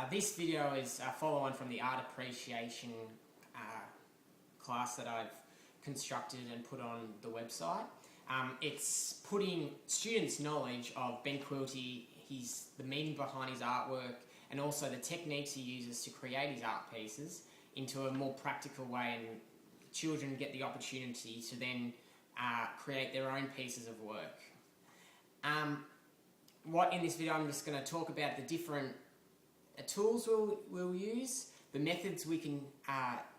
This video is a follow-on from the art appreciation class that I've constructed and put on the website. It's putting students' knowledge of Ben Quilty, the meaning behind his artwork, and also the techniques he uses to create his art pieces into a more practical way, and children get the opportunity to then create their own pieces of work. In this video I'm just going to talk about the different tools we'll use, the methods we can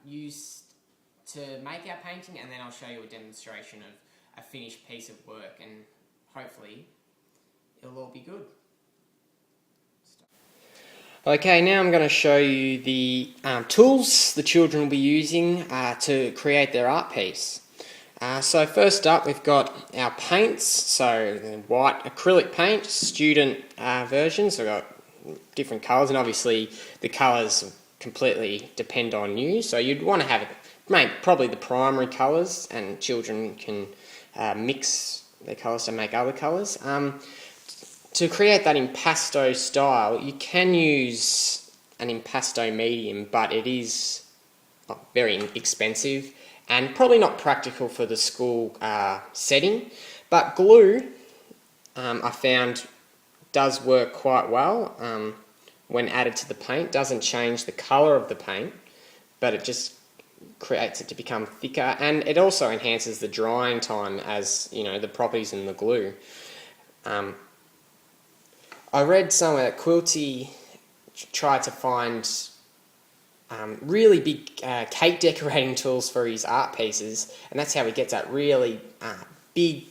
use to make our painting, and then I'll show you a demonstration of a finished piece of work, and hopefully it'll all be good. Okay, now I'm going to show you the tools the children will be using to create their art piece. So first up we've got our paints, so the white acrylic paint, student versions. We've got different colours, and obviously the colours completely depend on you, so you'd want to have probably the primary colours, and children can mix their colours to make other colours. To create that impasto style, you can use an impasto medium, but it is very expensive and probably not practical for the school setting. But glue, I found, does work quite well when added to the paint. Doesn't change the colour of the paint, but it just creates it to become thicker, and it also enhances the drying time, as you know, the properties in the glue. I read somewhere that Quilty tried to find really big cake decorating tools for his art pieces, and that's how he gets that really big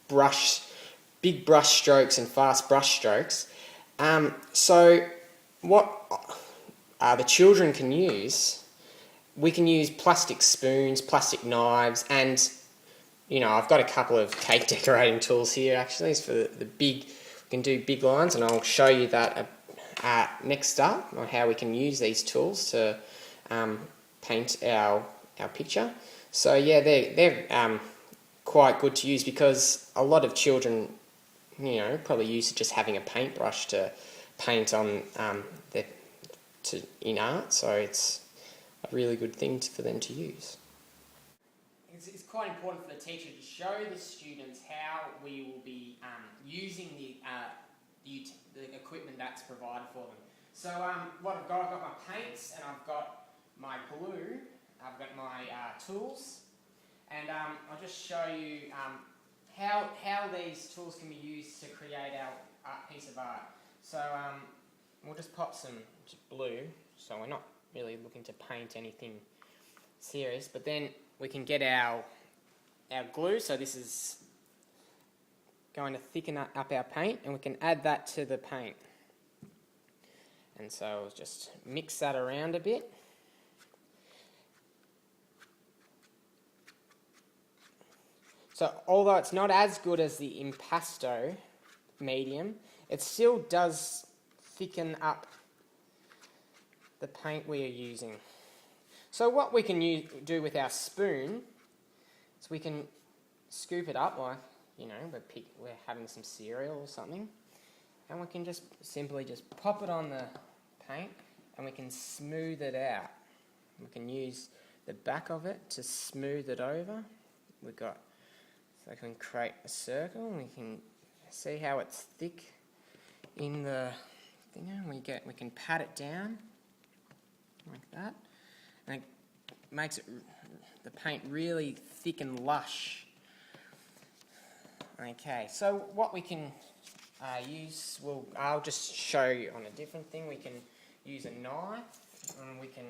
brush strokes and fast brush strokes. So what the children can use, we can use plastic spoons, plastic knives, and you know, I've got a couple of cake decorating tools here actually. It's for the big, we can do big lines, and I'll show you that next up, on how we can use these tools to paint our picture. So yeah, they're quite good to use, because a lot of children, you know, probably used to just having a paintbrush to paint on in art, so it's a really good thing for them to use. It's quite important for the teacher to show the students how we will be using the equipment that's provided for them. So what I've got my paints, and I've got my glue, I've got my tools, and I'll just show you how these tools can be used to create our piece of art. So we'll just pop some blue, so we're not really looking to paint anything serious, but then we can get our glue. So this is going to thicken up our paint, and we can add that to the paint. And so I'll just mix that around a bit. So although it's not as good as the impasto medium, it still does thicken up the paint we are using. So what we can do with our spoon is we can scoop it up, like, you know, we're having some cereal or something, and we can just simply pop it on the paint, and we can smooth it out. We can use the back of it to smooth it over. So I can create a circle, and we can see how it's thick in the thing. We can pat it down like that, and it makes the paint really thick and lush. Okay, so what we can use, I'll just show you on a different thing. We can use a knife, and we can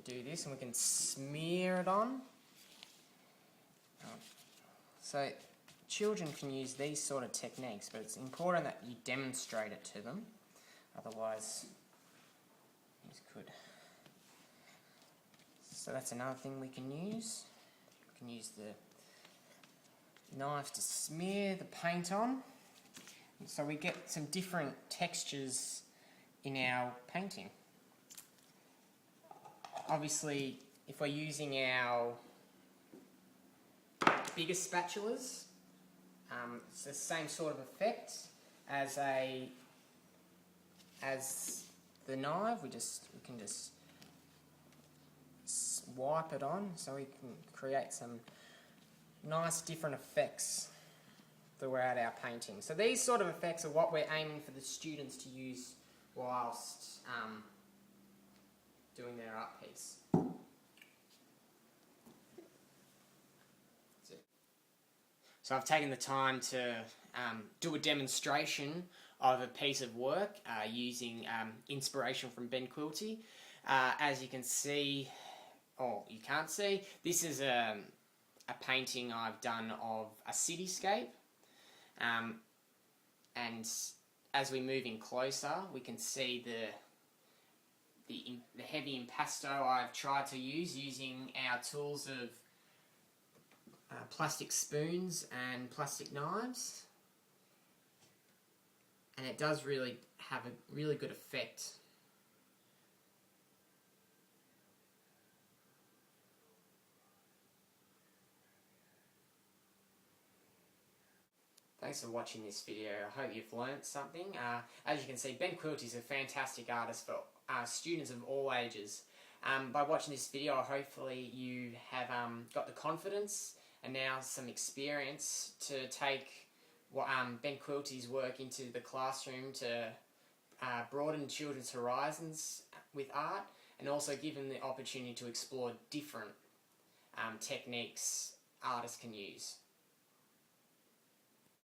do this, and we can smear it on. So children can use these sort of techniques, but it's important that you demonstrate it to them, otherwise you could. So that's another thing we can use. We can use the knife to smear the paint on, so we get some different textures in our painting. Obviously, if we're using our bigger spatulas, it's the same sort of effect as a as the knife. We can just wipe it on, so we can create some nice different effects throughout our painting. So these sort of effects are what we're aiming for the students to use whilst doing their art piece. So I've taken the time to do a demonstration of a piece of work using inspiration from Ben Quilty. As you can see, or you can't see, this is a painting I've done of a cityscape. And as we move in closer, we can see the heavy impasto I've tried to use using our tools of plastic spoons and plastic knives, and it does really have a really good effect. Thanks for watching this video. I hope you've learnt something. As you can see, Ben Quilty is a fantastic artist for students of all ages. By watching this video, hopefully you have got the confidence and now some experience to take Ben Quilty's work into the classroom to broaden children's horizons with art, and also give them the opportunity to explore different techniques artists can use.